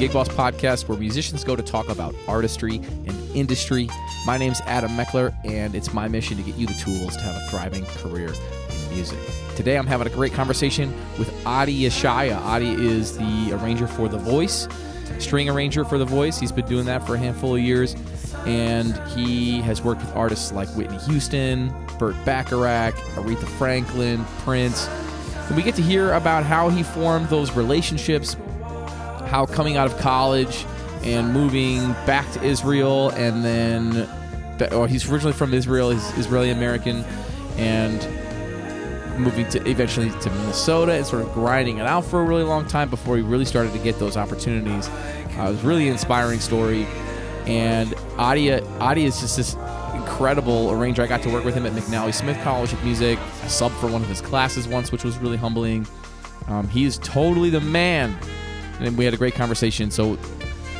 Gig Boss podcast where musicians go to talk about artistry and industry. My name's Adam Meckler, and it's my mission to get you the tools to have a thriving career in music. Today I'm having a great conversation with Adi Yeshaya. Adi is the arranger for The Voice, string arranger for The Voice. He's been doing that for a handful of years, and he has worked with artists like Whitney Houston, Burt Bacharach, Aretha Franklin, Prince. And we get to hear about how he formed those relationships, how coming out of college and moving back to Israel, and then, he's originally from Israel, he's Israeli-American, and moving to eventually to Minnesota and sort of grinding it out for a really long time before he really started to get those opportunities. It was a really inspiring story. And Adi is just this incredible arranger. I got to work with him at McNally Smith College of Music. I subbed for one of his classes once, which was really humbling. He is totally the man. And we had a great conversation.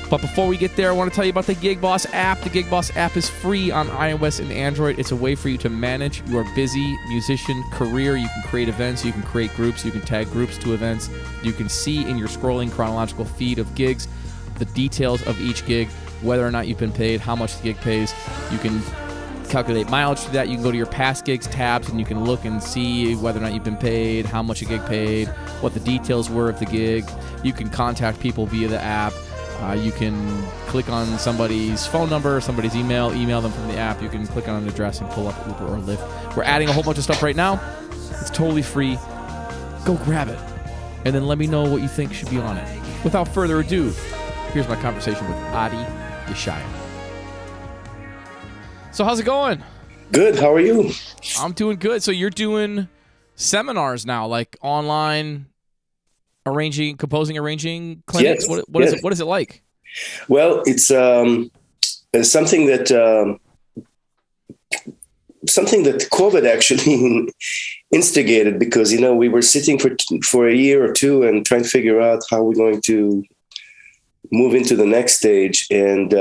But before we get there, I want to tell you about the Gig Boss app. The Gig Boss app is free on iOS and Android. It's a way for you to manage your busy musician career. You can create events, you can create groups, you can tag groups to events. You can see in your scrolling chronological feed of gigs the details of each gig, whether or not you've been paid, how much the gig pays. You can calculate mileage through that. You can go to your past gigs tabs and you can look and see whether or not you've been paid, how much a gig paid, what the details were of the gig. You can contact people via the app. You can click on somebody's phone number, somebody's email them from the app. You can click on an address and pull up Uber or Lyft. We're adding a whole bunch of stuff right now. It's totally free. Go grab it. And then let me know what you think should be on it. Without further ado, here's my conversation with Adi Yeshaya. So how's it going? Good. How are you? I'm doing good. So you're doing seminars now, like online composing, arranging clinics. Yes, What yes. What is it like? Well, it's something that COVID actually instigated, because we were sitting for a year or two and trying to figure out how we're going to move into the next stage, and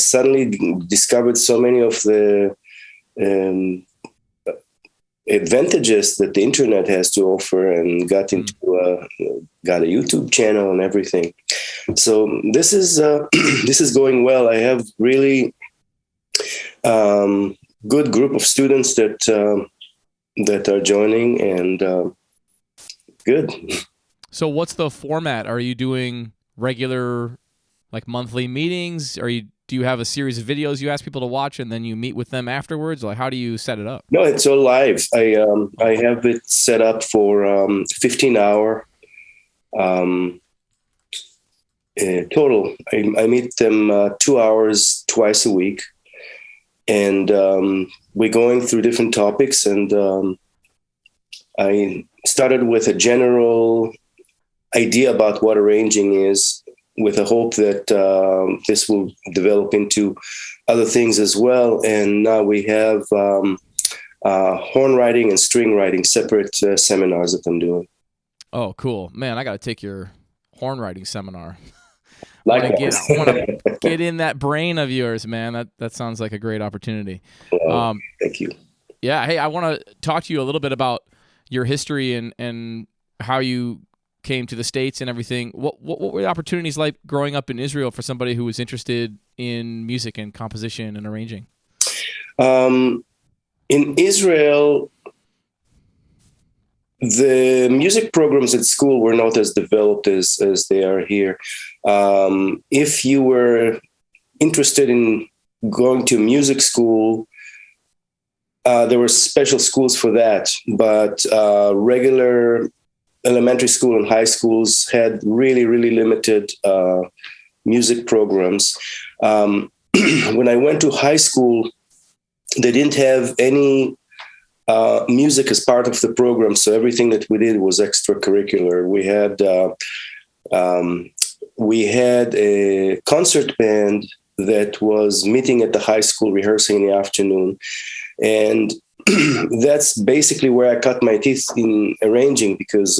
suddenly discovered so many of the advantages that the internet has to offer, and got a YouTube channel and everything. So this is this is going well. I have really good group of students that are joining, and good. So what's the format? Are you doing regular, like, monthly meetings? Do you have a series of videos you ask people to watch and then you meet with them afterwards? Like, how do you set it up? No, it's all live. I have it set up for 15-hour total. I meet them 2 hours twice a week, and we're going through different topics. And I started with a general idea about what arranging is, with a hope that this will develop into other things as well. And now we have horn writing and string writing, separate seminars that I'm doing. Oh, cool. Man, I got to take your horn writing seminar. I want to get in that brain of yours, man. That sounds like a great opportunity. Thank you. Yeah. Hey, I want to talk to you a little bit about your history and how you came to the States and everything. What were the opportunities like growing up in Israel for somebody who was interested in music and composition and arranging? In Israel, the music programs at school were not as developed as they are here. If you were interested in going to music school, there were special schools for that, but regular elementary school and high schools had really, really limited music programs. When I went to high school, they didn't have any music as part of the program, so everything that we did was extracurricular. We had a concert band that was meeting at the high school, rehearsing in the afternoon, and that's basically where I cut my teeth in arranging, because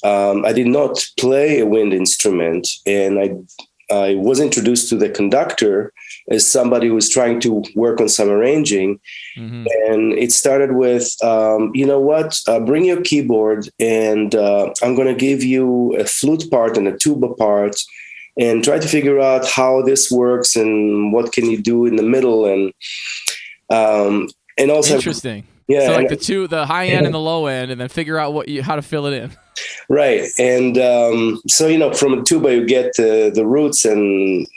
I did not play a wind instrument, and I was introduced to the conductor as somebody who was trying to work on some arranging. Mm-hmm. And it started with, bring your keyboard, and I'm going to give you a flute part and a tuba part, and try to figure out how this works and what can you do in the middle. And also, interesting. Yeah. So like the high end and the low end, and then figure out how to fill it in. Right. And so, from a tuba, you get the roots and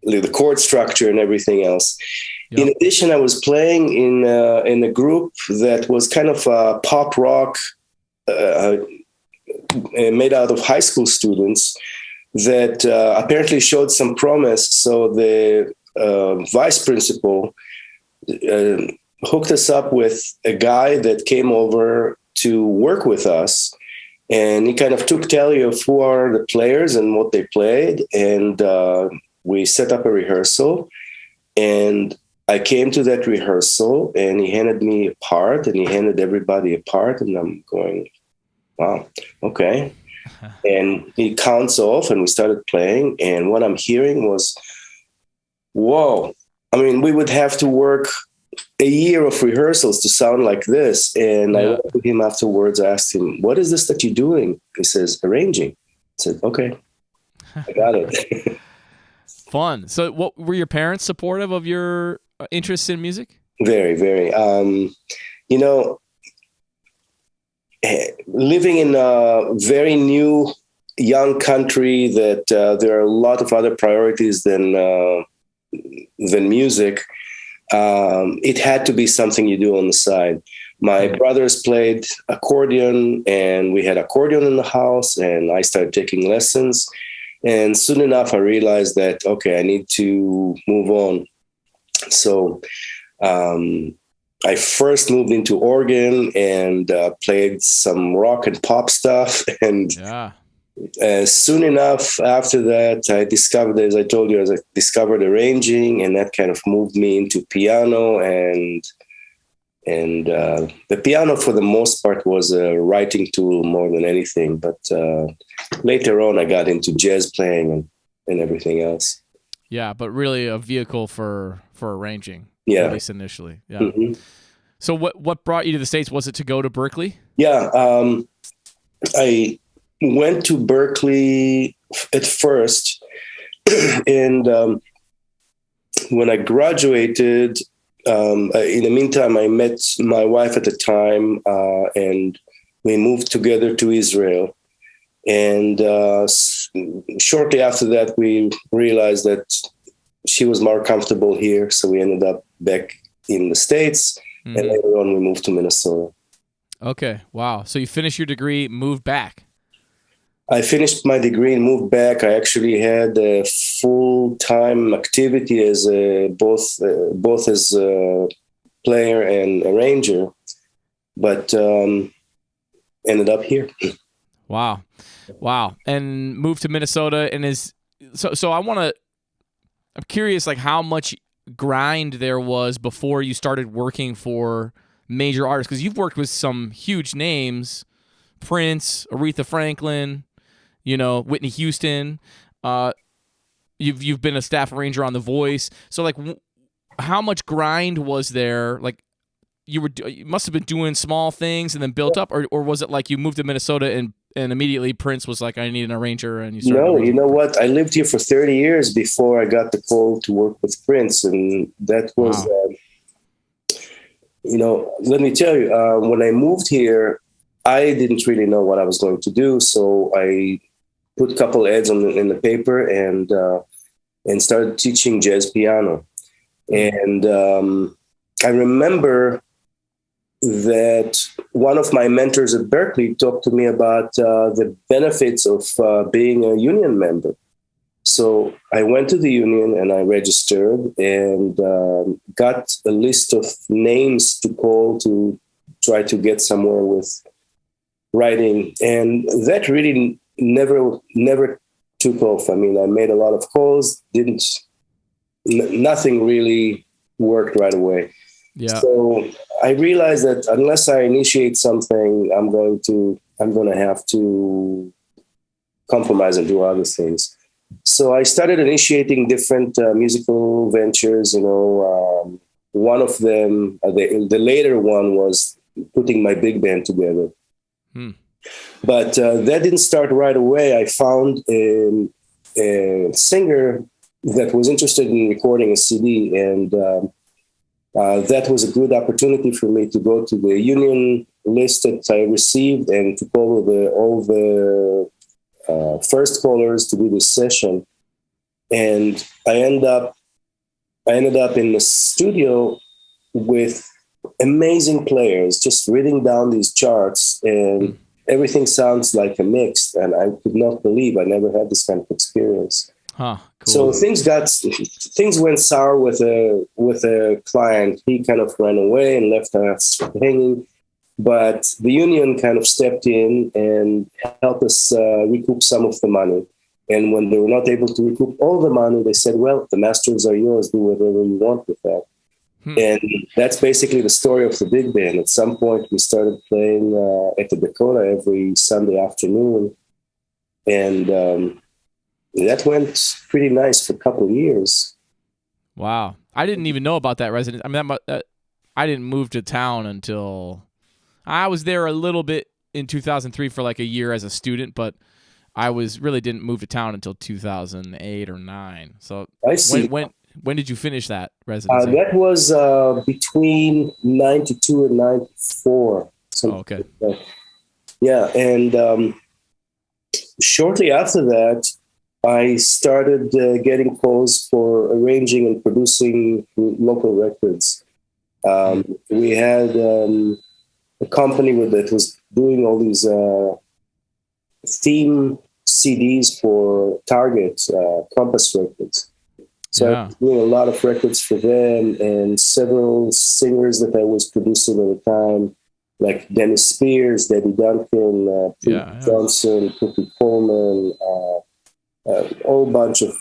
the chord structure and everything else. Yep. In addition, I was playing in a group that was kind of pop rock made out of high school students that apparently showed some promise. So the vice principal hooked us up with a guy that came over to work with us. And he kind of took tally of who are the players and what they played. And we set up a rehearsal. And I came to that rehearsal, and he handed me a part, and he handed everybody a part. And I'm going, wow, okay. And he counts off, and we started playing. And what I'm hearing was, whoa. I mean, we would have to work a year of rehearsals to sound like this. And I went to him afterwards. I asked him, what is this that you're doing? He says, arranging. I said, okay, I got it. Fun. So what were your parents supportive of your interest in music? Very, very. Living in a very new, young country that there are a lot of other priorities than music. It had to be something you do on the side. My brothers played accordion, and we had accordion in the house, and I started taking lessons. And soon enough, I realized that, okay, I need to move on. So I first moved into organ and played some rock and pop stuff. And soon enough after that, I discovered, as I told you, I discovered arranging, and that kind of moved me into piano. And the piano, for the most part, was a writing tool more than anything. But later on, I got into jazz playing and everything else. Yeah, but really a vehicle for arranging. Yeah, at least initially. Yeah. Mm-hmm. So what brought you to the States? Was it to go to Berklee? Yeah, I went to Berklee at first, and when I graduated, in the meantime, I met my wife at the time, and we moved together to Israel. And shortly after that, we realized that she was more comfortable here, so we ended up back in the States, and later on we moved to Minnesota. Okay, wow. So you finished your degree, moved back. I finished my degree and moved back. I actually had a full-time activity as both as a player and arranger, but ended up here. Wow. And moved to Minnesota, and so I'm curious, like, how much grind there was before you started working for major artists, because you've worked with some huge names, Prince, Aretha Franklin, Whitney Houston. You've been a staff arranger on The Voice. So, like, how much grind was there? Like, you must have been doing small things and then built up, or was it like you moved to Minnesota and immediately Prince was like, I need an arranger, and you started? No, you know what? I lived here for 30 years before I got the call to work with Prince, and that was, let me tell you, when I moved here, I didn't really know what I was going to do, so I put a couple ads in the paper and started teaching jazz piano. And I remember that one of my mentors at Berklee talked to me about the benefits of being a union member. So I went to the union and I registered and got a list of names to call to try to get somewhere with writing. And that really never took off. I mean, I made a lot of calls, nothing really worked right away. Yeah. So I realized that unless I initiate something, I'm going to have to compromise and do other things. So I started initiating different musical ventures. One of them, the later one, was putting my big band together. But that didn't start right away. I found a singer that was interested in recording a CD, and that was a good opportunity for me to go to the union list that I received and to call all the first callers to do this session. And I ended up in the studio with amazing players, just reading down these charts, and everything sounds like a mix. And I could not believe I never had this kind of experience. Huh, So cool. things went sour with a client. He kind of ran away and left us hanging. But the union kind of stepped in and helped us recoup some of the money. And when they were not able to recoup all the money, they said, well, the masters are yours. Do whatever you want with that. And that's basically the story of the big band. At some point, we started playing at the Dakota every Sunday afternoon. And that went pretty nice for a couple of years. Wow. I didn't even know about that residence. I mean, I didn't move to town until I was there a little bit in 2003 for like a year as a student, but I didn't move to town until 2008 or 9. So I see. When did you finish that residency? That was between 92 and 94. Okay. Like that. Yeah, and shortly after that, I started getting calls for arranging and producing local records. We had a company that was doing all these theme CDs for Target, Compass Records. So I was doing a lot of records for them, and several singers that I was producing at the time, like Dennis Spears, Debbie Duncan, Johnson, Cookie Coleman, a whole bunch of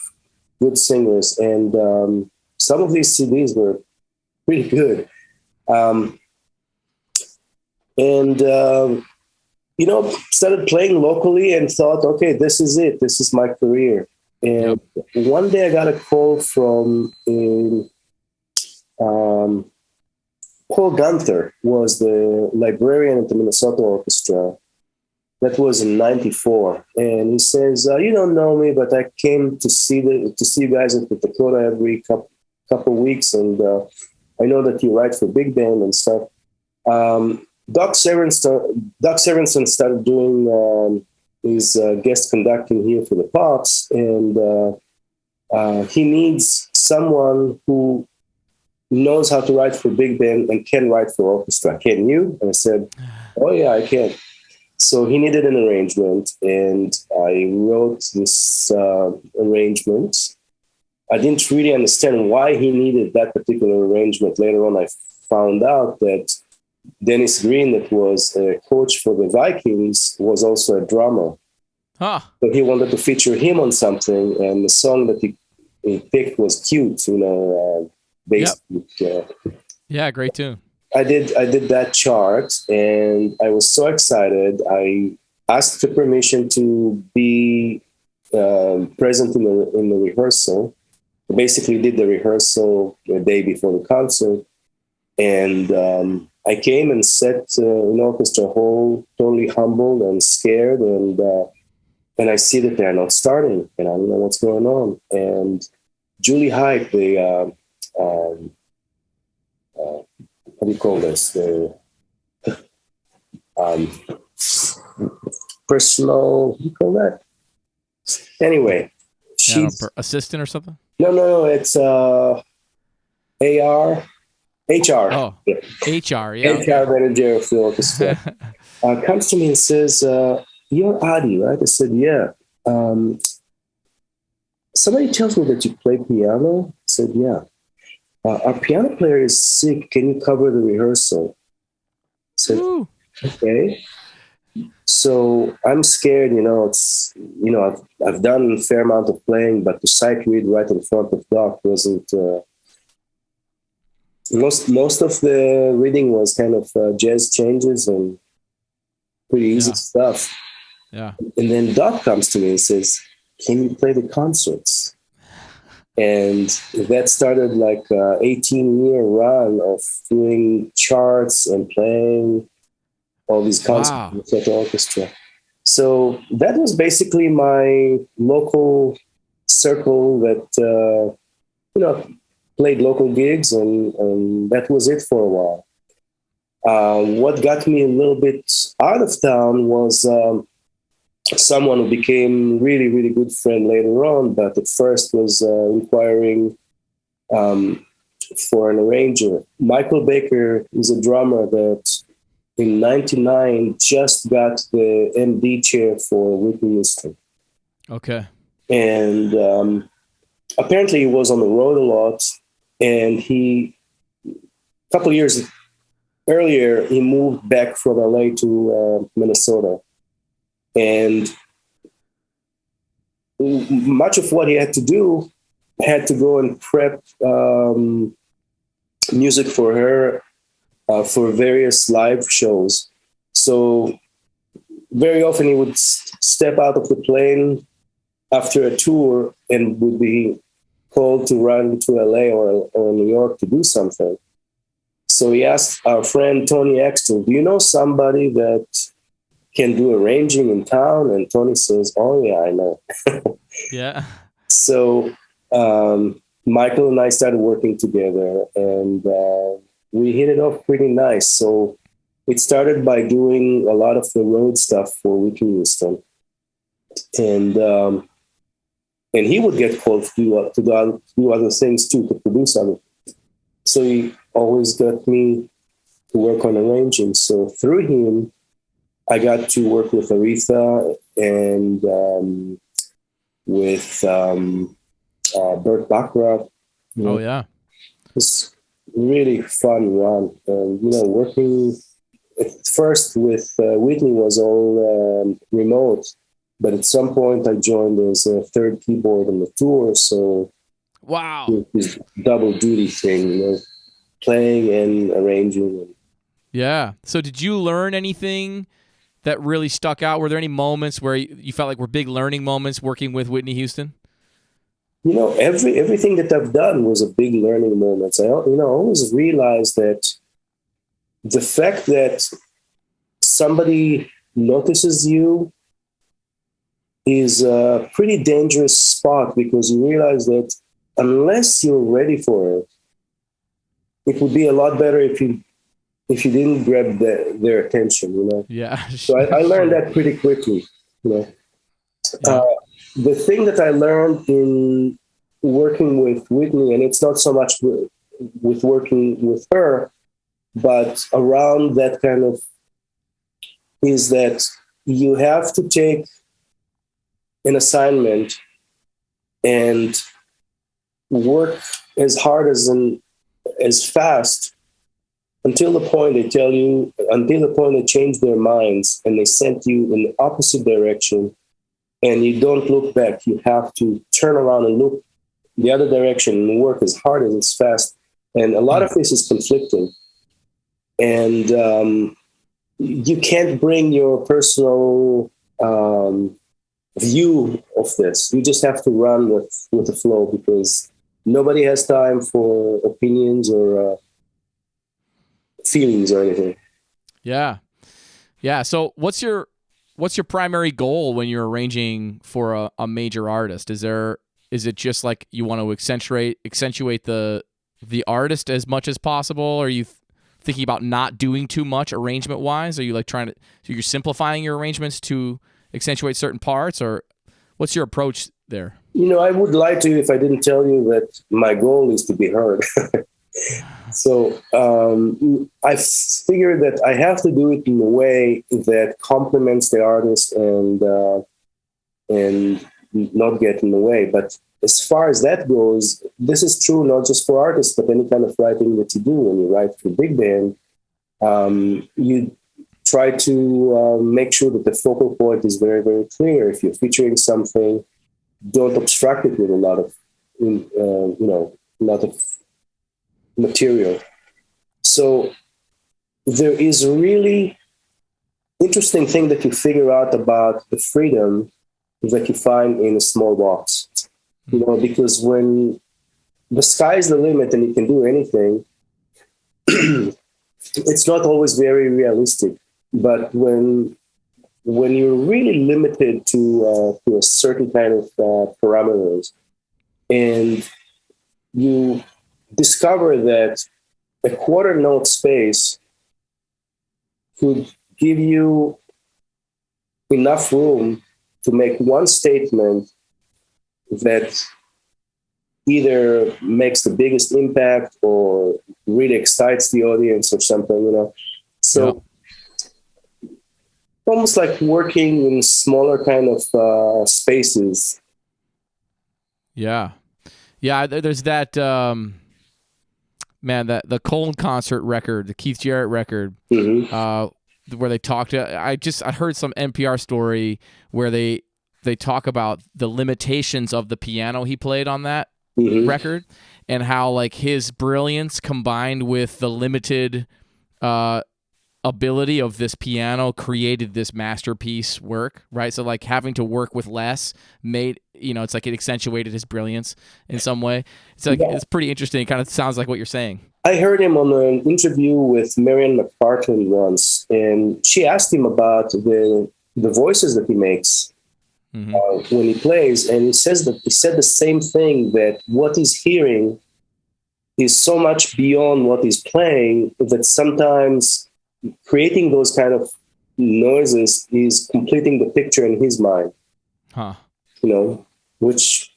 good singers. And some of these CDs were pretty good. Started playing locally and thought, okay, this is it. This is my career. And one day I got a call from Paul Gunther, was the librarian at the Minnesota Orchestra. That was in '94, and he says, "You don't know me, but I came to see you guys at the Dakota every couple weeks, and I know that you write for big band and stuff." Doc Severinsen started doing his guest conducting here for the Pops, and he needs someone who knows how to write for big band and can write for orchestra. Can you? And I said, "Oh yeah, I can." So he needed an arrangement, and I wrote this arrangement. I didn't really understand why he needed that particular arrangement. Later on, I found out that Dennis Green, that was a coach for the Vikings, was also a drummer. So he wanted to feature him on something, and the song that he picked was "Cute," based. Yeah, great tune. I did that chart, and I was so excited. I asked for permission to be present in the rehearsal. I basically did the rehearsal the day before the concert, and I came and sat in orchestra hall, totally humbled and scared, and I see that they're not starting, and I don't know what's going on. And Julie Hyde, the what do you call this? The personal, what do you call that? Anyway, she's assistant or something. No, it's HR. Oh, yeah. HR, yeah. HR manager of the orchestra comes to me and says, "You're Adi, right?" I said, "Yeah." Somebody tells me that you play piano. I said, "Yeah." Our piano player is sick. Can you cover the rehearsal? I said, "Okay." So I'm scared. I've done a fair amount of playing, but to sight read right in front of Doc wasn't. Most of the reading was kind of jazz changes and pretty easy stuff. Yeah. And then Doc comes to me and says, "Can you play the concerts?" And that started like an 18-year run of doing charts and playing all these concerts with the orchestra. So that was basically my local circle that played local gigs, and that was it for a while. What got me a little bit out of town was someone who became really, really good friend later on, but at first was inquiring for an arranger. Michael Baker is a drummer that in '99 just got the MD chair for Whitney Houston. Okay. And apparently he was on the road a lot, and a couple years earlier, he moved back from LA to Minnesota. And much of what he had to do had to go and prep music for her for various live shows. So very often he would step out of the plane after a tour and would be called to run to LA or New York to do something. So he asked our friend Tony Exton, do you know somebody that can do arranging in town? And Tony says, oh yeah, I know. Yeah. So Michael and I started working together, and we hit it off pretty nice. So it started by doing a lot of the road stuff for Whitney Houston. And he would get called to do other things too, to produce other things. So he always got me to work on arranging. So through him, I got to work with Aretha and with Burt Bacharach. Oh, yeah. It was really fun run. Working at first with Whitney was all remote, but at some point I joined as a third keyboard on the tour. So wow, this double duty thing, playing and arranging. Yeah. So did you learn anything that really stuck out? Were there any moments where you felt like were big learning moments working with Whitney Houston? Everything that I've done was a big learning moment. I always realized that the fact that somebody notices you is a pretty dangerous spot, because you realize that unless you're ready for it, it would be a lot better if you didn't grab their attention, Yeah. So I learned that pretty quickly, Yeah. The thing that I learned in working with Whitney, and it's not so much with working with her, but around that kind of, is that you have to take an assignment and work as hard as fast until the point they change their minds and they sent you in the opposite direction, and you don't look back. You have to turn around and look the other direction and work as hard and as fast. And a lot of this is conflicting. And you can't bring your personal view of this. You just have to run with the flow, because nobody has time for opinions or feelings or anything. Yeah. Yeah. So what's your primary goal when you're arranging for a major artist? Is it just like you want to accentuate the artist as much as possible? Are you thinking about not doing too much arrangement wise? Are you like so you're simplifying your arrangements to accentuate certain parts, or what's your approach there? I would lie to you if I didn't tell you that my goal is to be heard. So I figured that I have to do it in a way that complements the artist and not get in the way. But as far as that goes, this is true not just for artists, but any kind of writing that you do. When you write for a big band, you try to make sure that the focal point is very, very clear. If you're featuring something, don't obstruct it with a lot of material. So there is a really interesting thing that you figure out about the freedom that you find in a small box. Because when the sky is the limit and you can do anything, it's not always very realistic. But when you're really limited to a certain kind of parameters, and you discover that a quarter note space could give you enough room to make one statement that either makes the biggest impact or really excites the audience or something. So almost like working in smaller kind of spaces. Yeah. There's that, man, that the Cold concert record, the Keith Jarrett record, where they talked. I heard some NPR story where they talk about the limitations of the piano he played on that record, and how like his brilliance combined with the limited ability of this piano created this masterpiece work, right? So like having to work with less made, it's like it accentuated his brilliance in some way. It's like, it's pretty interesting. It kind of sounds like what you're saying. I heard him on an interview with Marian McPartlin once, and she asked him about the voices that he makes when he plays, and he said the same thing, that what he's hearing is so much beyond what he's playing that sometimes creating those kind of noises is completing the picture in his mind. Which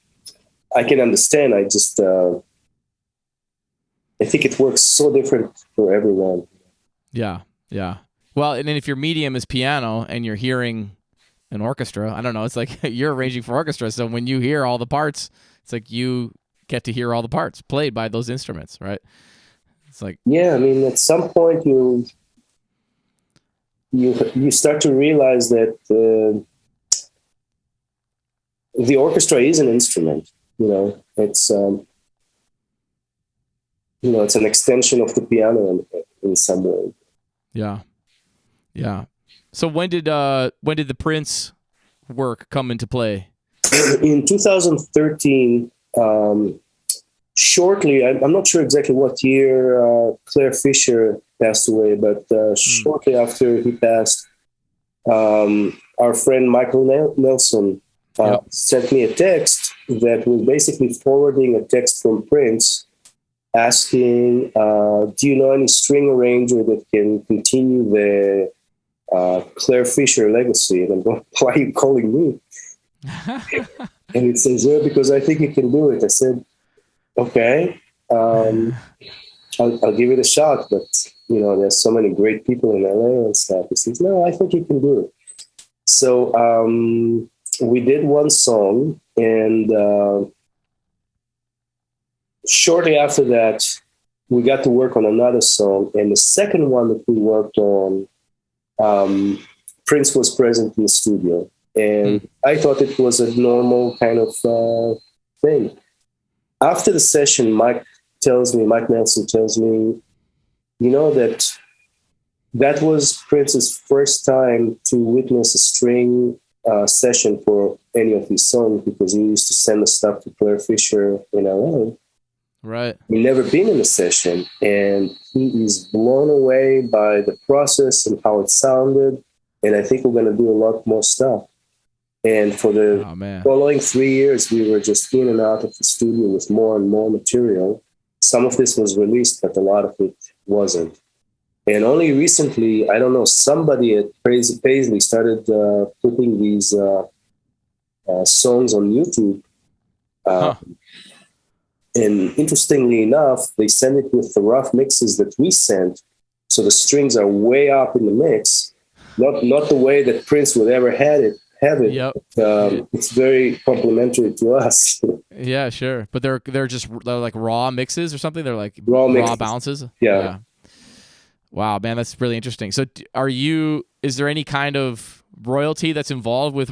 I can understand. I just I think it works so different for everyone. Yeah. Well, and then if your medium is piano and you're hearing an orchestra, I don't know, it's like you're arranging for orchestra. So when you hear all the parts, it's like you get to hear all the parts played by those instruments, right? It's like, yeah, I mean, at some point you start to realize that the orchestra is an instrument. It's it's an extension of the piano in some way. Yeah. So when did the Prince work come into play? In 2013, shortly, I'm not sure exactly what year Claire Fisher passed away, but shortly after he passed, our friend Michael Nelson sent me a text that was basically forwarding a text from Prince asking, do you know any string arranger that can continue the Claire Fisher legacy? And I'm going, why are you calling me? And it says, yeah, because I think you can do it. I said, okay, I'll give it a shot, but there's so many great people in LA and stuff. He says, no, I think you can do it. So we did one song, and shortly after that, we got to work on another song. And the second one that we worked on, Prince was present in the studio. And I thought it was a normal kind of thing. After the session, Mike Nelson tells me, that was Prince's first time to witness a string session for any of his songs, because he used to send the stuff to Claire Fisher in LA. Right. We've never been in a session, and he is blown away by the process and how it sounded. And I think we're going to do a lot more stuff. And for the following 3 years, we were just in and out of the studio with more and more material. Some of this was released, but a lot of it wasn't. And only recently, I don't know, somebody at Paisley started putting these songs on YouTube. And interestingly enough, they send it with the rough mixes that we sent. So the strings are way up in the mix, not the way that Prince would ever have it. Yep. It's very complimentary to us. Yeah, sure. But they're like raw mixes or something. They're like raw bounces. Yeah. Wow, man, that's really interesting. So, is there any kind of royalty that's involved with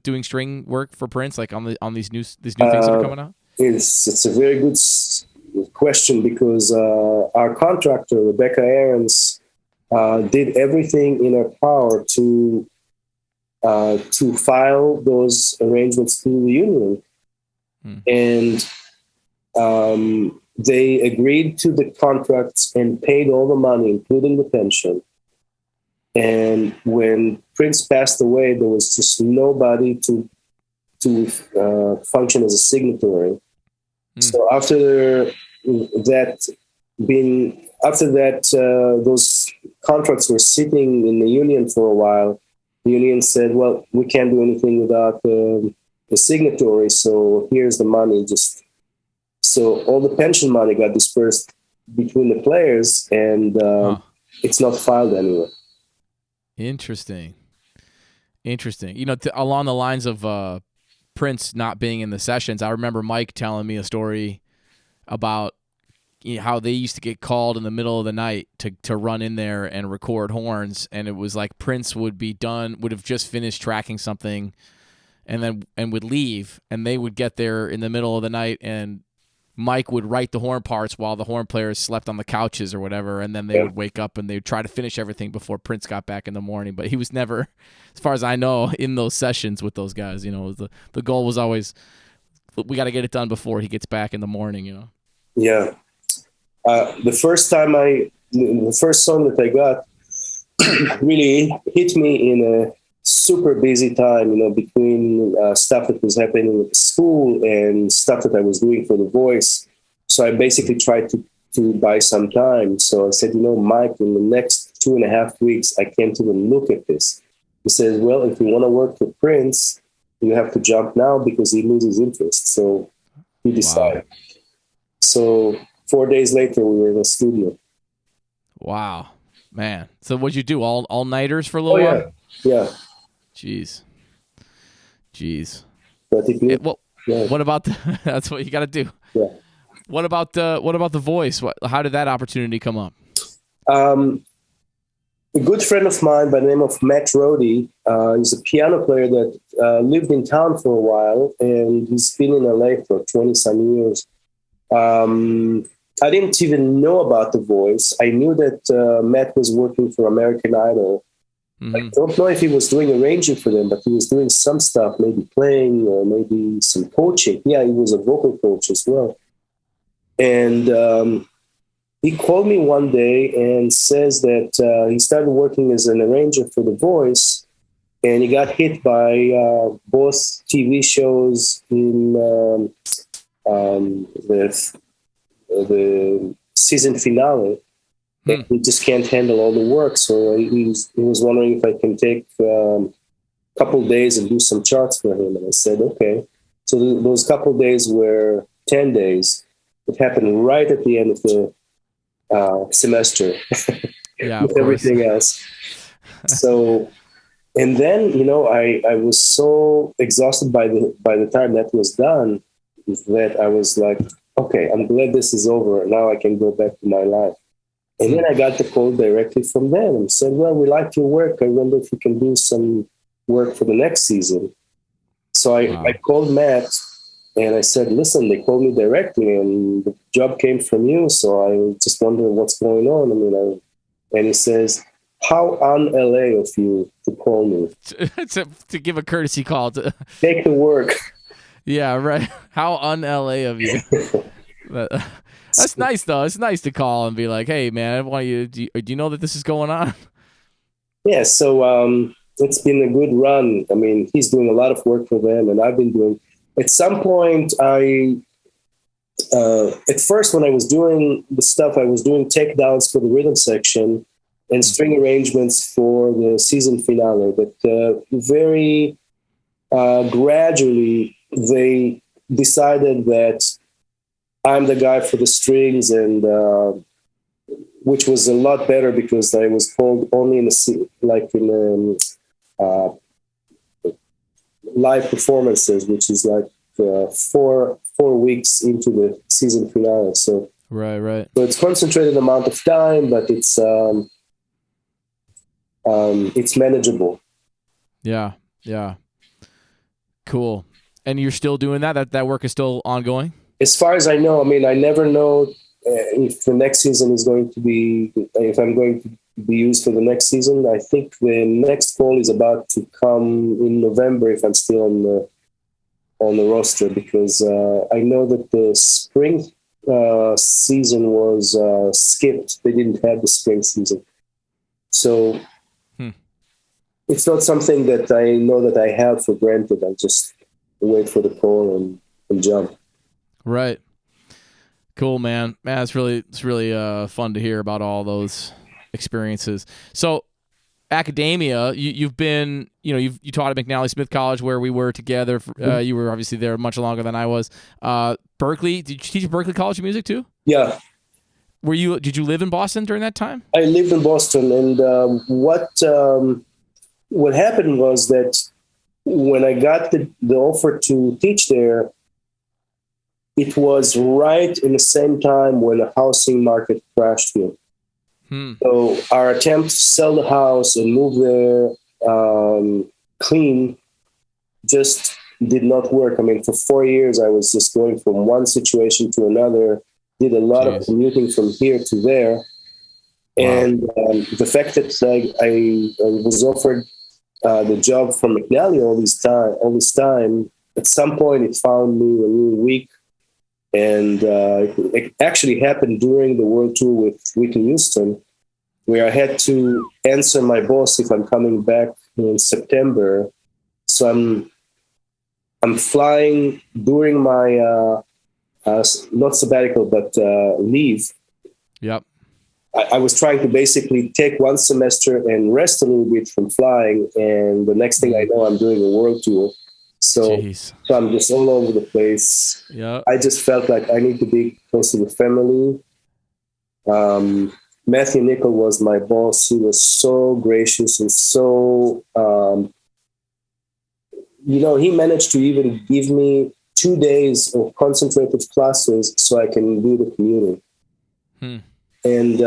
doing string work for Prince, like on these new things that are coming out? It's a very good question, because our contractor, Rebecca Aarons, did everything in her power to file those arrangements through the union. And they agreed to the contracts and paid all the money, including the pension. And when Prince passed away, there was just nobody to function as a signatory. So those contracts were sitting in the union for a while. The union said, "Well, we can't do anything without the signatory. So here's the money." So all the pension money got dispersed between the players, and it's not filed anywhere. Interesting. You know, along the lines of Prince not being in the sessions, I remember Mike telling me a story about how they used to get called in the middle of the night to run in there and record horns, and it was like Prince would have just finished tracking something, and would leave, and they would get there in the middle of the night, and Mike would write the horn parts while the horn players slept on the couches or whatever, and then they would wake up and they would try to finish everything before Prince got back in the morning. But he was never, as far as I know, in those sessions with those guys. You know, the goal was always, we got to get it done before he gets back in the morning. You know. Yeah. The first song that I got really hit me in a super busy time, between stuff that was happening at school and stuff that I was doing for The Voice. So I basically tried to buy some time. So I said, Mike, in the next 2.5 weeks, I can't even look at this. He says, well, if you want to work for Prince, you have to jump now because he loses interest. So he decided. Wow. So 4 days later, we were in the studio. Wow, man. So what'd you do? All-nighters for a little while? Yeah. Jeez. Yeah. What about that's what you got to do. Yeah. What about The Voice? How did that opportunity come up? A good friend of mine by the name of Matt Rohde, he's a piano player that lived in town for a while, and he's been in LA for 20-some years. I didn't even know about The Voice. I knew that Matt was working for American Idol. Mm-hmm. I don't know if he was doing arranging for them, but he was doing some stuff, maybe playing or maybe some coaching. Yeah, he was a vocal coach as well. And he called me one day and says that he started working as an arranger for The Voice, and he got hit by both TV shows in the season finale. And he just can't handle all the work. So he was wondering if I can take a couple days and do some charts for him. And I said, okay. So those couple days were 10 days. It happened right at the end of the semester. Yeah, with everything else. So, and then, I was so exhausted by the time that was done that I was like, okay, I'm glad this is over. Now I can go back to my life. And then I got the call directly from them and said, well, we like your work. I wonder if you can do some work for the next season. So I called Matt and I said, listen, they called me directly and the job came from you. So I just wonder what's going on. And he says, how un-LA of you to call me. to give a courtesy call. Take the work. Yeah, right. How un-LA of you. That's nice, though. It's nice to call and be like, hey, man, I want you. Do you know that this is going on? Yeah, so it's been a good run. I mean, he's doing a lot of work for them, and I've been doing. At some point, at first, when I was doing the stuff, I was doing takedowns for the rhythm section and string arrangements for the season finale. But very gradually, they decided that I'm the guy for the strings, and which was a lot better because I was called only in live performances, which is like 4 weeks into the season finale. So right. So it's concentrated amount of time, but it's manageable. Yeah. Cool. And you're still doing that? That work is still ongoing? As far as I know, I mean, I never know if the next season is going to be, if I'm going to be used for the next season. I think the next call is about to come in November if I'm still on the roster, because I know that the spring season was skipped. They didn't have the spring season. So it's not something that I know that I have for granted. I just wait for the call and jump. Right. Cool, man. Man, it's really fun to hear about all those experiences. So, academia, you've been, you taught at McNally Smith College where we were together. You were obviously there much longer than I was. Berklee, did you teach at Berklee College of Music too? Yeah. Did you live in Boston during that time? I lived in Boston, and what happened was that when I got the offer to teach there, it was right in the same time when the housing market crashed here. So our attempt to sell the house and move there clean just did not work. I mean, for 4 years, I was just going from one situation to another, did a lot of commuting from here to there. Wow. And the fact that I was offered the job from McNally all this time, at some point it found me a little weak. And it actually happened during the world tour with Whitney Houston, where I had to answer my boss if I'm coming back in September. So I'm flying during my not sabbatical, but leave. Yep. I was trying to basically take one semester and rest a little bit from flying, and the next thing I know, I'm doing a world tour. So I'm just all over the place. Yeah. I just felt like I need to be close to the family. Matthew Nickel was my boss. He was so gracious and so, he managed to even give me 2 days of concentrated classes so I can do the commuting. And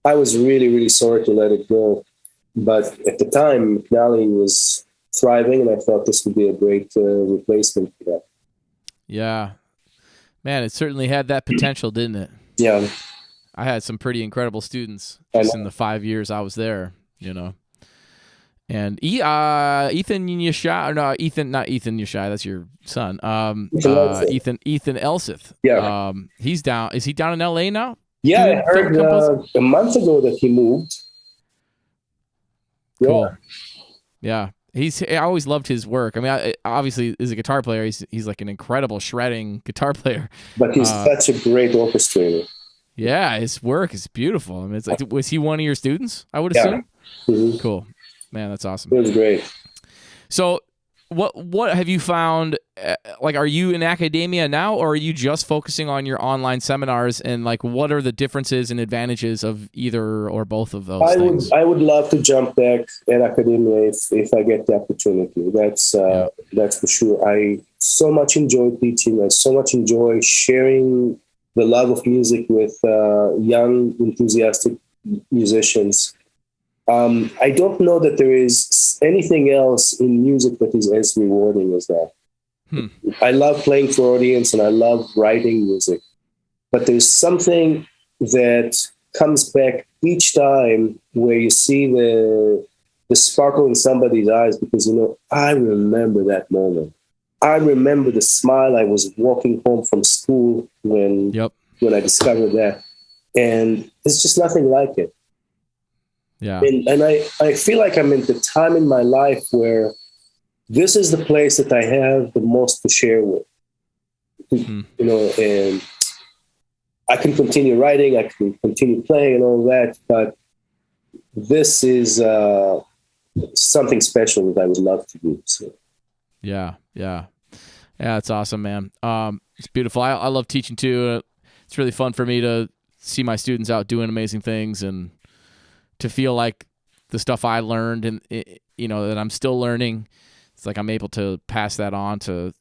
I was really, really sorry to let it go. But at the time, McNally was thriving, and I thought this would be a great replacement for that. Yeah. Man, it certainly had that potential, didn't it? Yeah. I had some pretty incredible students just in the 5 years I was there, And Ethan Yeshaya, not Ethan Yeshaya, that's your son. Ethan Elseth. Yeah. He's down. Is he down in LA now? Yeah, I heard a month ago that he moved. Cool. Yeah. I always loved his work. I mean, obviously, as a guitar player, he's like an incredible shredding guitar player. But he's such a great orchestrator. Yeah, his work is beautiful. I mean, it's like, was he one of your students? I would assume. Mm-hmm. Cool, man, that's awesome. It was great. So, what have you found? Are you in academia now, or are you just focusing on your online seminars? And what are the differences and advantages of either or both of those things? I would love to jump back in academia if I get the opportunity. That's for sure. I so much enjoy teaching. I so much enjoy sharing the love of music with young, enthusiastic musicians. I don't know that there is anything else in music that is as rewarding as that. I love playing for audience and I love writing music, but there's something that comes back each time where you see the sparkle in somebody's eyes because, I remember that moment. I remember the smile I was walking home from school when I discovered that. And there's just nothing like it. Yeah. And I feel like I'm in the time in my life where this is the place that I have the most to share with. And I can continue writing, I can continue playing and all that, but this is something special that I would love to do. So. Yeah, it's awesome, man. It's beautiful. I love teaching too. It's really fun for me to see my students out doing amazing things and to feel like the stuff I learned and that I'm still learning. It's like I'm able to pass that on to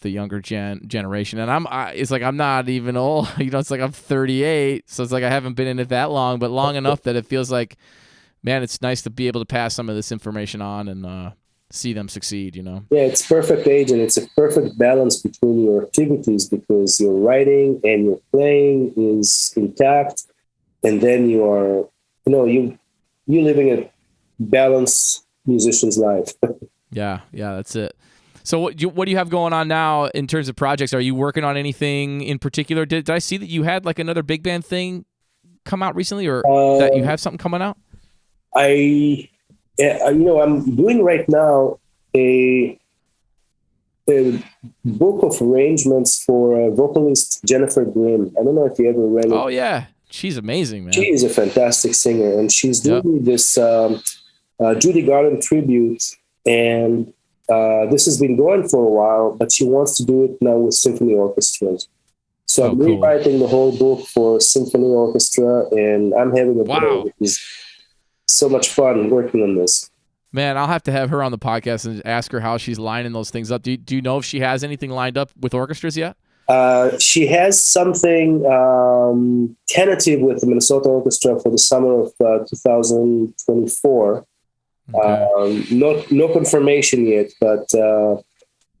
the younger generation. And it's like I'm not even old. It's like I'm 38, so it's like I haven't been in it that long, but long enough that it feels like, man, it's nice to be able to pass some of this information on and see them succeed. Yeah, it's perfect age, and it's a perfect balance between your activities because your writing and your playing is intact, and then you are, you're living a balanced musician's life. Yeah, that's it. So what do you have going on now in terms of projects? Are you working on anything in particular? Did I see that you had another big band thing come out recently, or that you have something coming out? I'm doing right now a book of arrangements for vocalist Jennifer Grimm. I don't know if you ever read it. Oh yeah, she's amazing, man. She is a fantastic singer, and she's doing this Judy Garland tribute, and this has been going for a while, but she wants to do it now with symphony orchestras. So I'm rewriting the whole book for symphony orchestra, and I'm having a ball. It's so much fun working on this. Man, I'll have to have her on the podcast and ask her how she's lining those things up. Do you know if she has anything lined up with orchestras yet? She has something tentative with the Minnesota Orchestra for the summer of 2024. Okay. No confirmation yet, but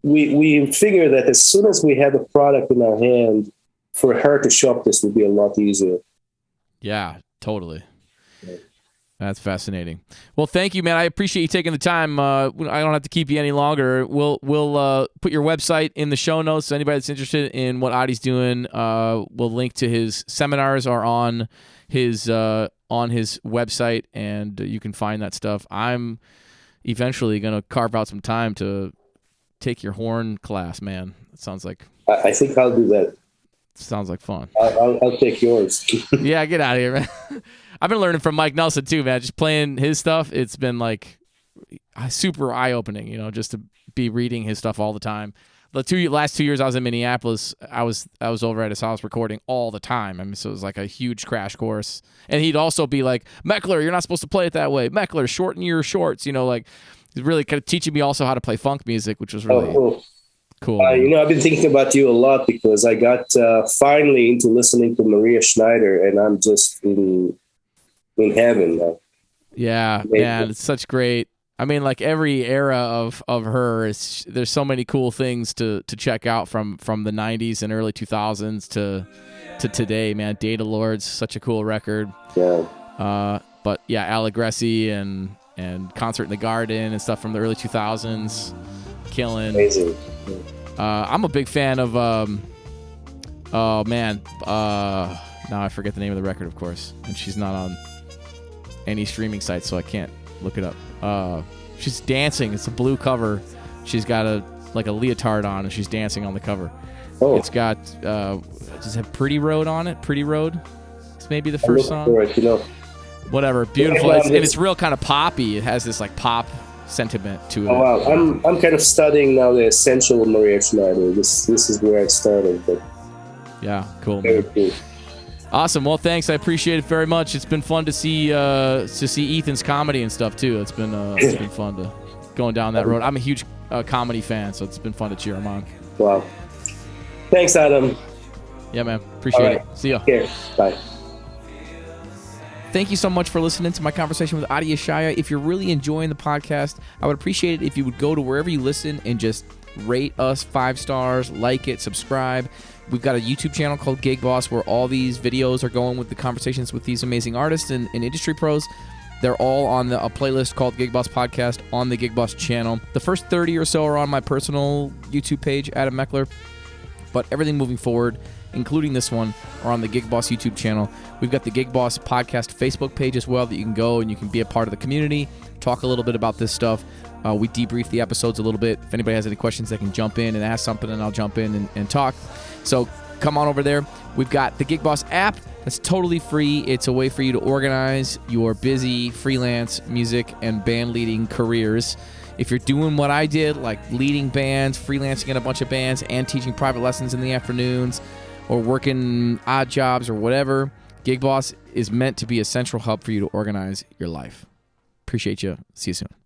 we figure that as soon as we have a product in our hand, for her to shop this would be a lot easier. Yeah, totally. Yeah. That's fascinating. Well, thank you, man. I appreciate you taking the time. I don't have to keep you any longer. We'll put your website in the show notes. So anybody that's interested in what Adi's doing, we'll link to his seminars are on his website, and you can find that stuff. I'm eventually going to carve out some time to take your horn class, man. It sounds like... I think I'll do that. Sounds like fun. I'll take yours. Yeah, get out of here, man. I've been learning from Mike Nelson too, man. Just playing his stuff, it's been like super eye-opening, just to be reading his stuff all the time. The last 2 years I was in Minneapolis, I was over at his house recording all the time. I mean, so it was like a huge crash course. And he'd also be like, Meckler, you're not supposed to play it that way. Meckler, shorten your shorts. Like he's really kind of teaching me also how to play funk music, which was really cool. I've been thinking about you a lot because I got finally into listening to Maria Schneider, and I'm just in heaven now. Yeah, man, it's such great. I mean, like every era of her, there's so many cool things to check out from the 90s and early 2000s to today, man. Data Lords, such a cool record. Yeah. But yeah, Allegressi and Concert in the Garden and stuff from the early 2000s, killing. Amazing. I'm a big fan of now I forget the name of the record, of course, and she's not on any streaming site, so I can't look it up. She's dancing. It's a blue cover. She's got a leotard on, and she's dancing on the cover. Oh. It's got does it have Pretty Road on it? Pretty Road. It's maybe the first song. Whatever. Beautiful. It's real kind of poppy. It has this like pop sentiment to it. Oh wow! I'm kind of studying now the essential Maria Schneider. This is where I started, but yeah, cool. Very cool. Awesome. Well, thanks. I appreciate it very much. It's been fun to see Ethan's comedy and stuff too. It's been fun to going down that road. I'm a huge comedy fan, so it's been fun to cheer him on. Wow. Thanks, Adam. Yeah, man. Appreciate it. See ya. Okay. Bye. Thank you so much for listening to my conversation with Adi Yeshaya. If you're really enjoying the podcast, I would appreciate it if you would go to wherever you listen and just rate us 5 stars, like it, subscribe. We've got a YouTube channel called Gig Boss where all these videos are going with the conversations with these amazing artists and industry pros. They're all on a playlist called Gig Boss Podcast on the Gig Boss channel. The first 30 or so are on my personal YouTube page, Adam Meckler. But everything moving forward, including this one, are on the Gig Boss YouTube channel. We've got the Gig Boss Podcast Facebook page as well that you can go and you can be a part of the community, talk a little bit about this stuff. We debrief the episodes a little bit. If anybody has any questions, they can jump in and ask something, and I'll jump in and talk. So come on over there. We've got the Gig Boss app that's totally free. It's a way for you to organize your busy freelance music and band leading careers. If you're doing what I did, like leading bands, freelancing in a bunch of bands, and teaching private lessons in the afternoons, or working odd jobs or whatever, Gig Boss is meant to be a central hub for you to organize your life. Appreciate you. See you soon.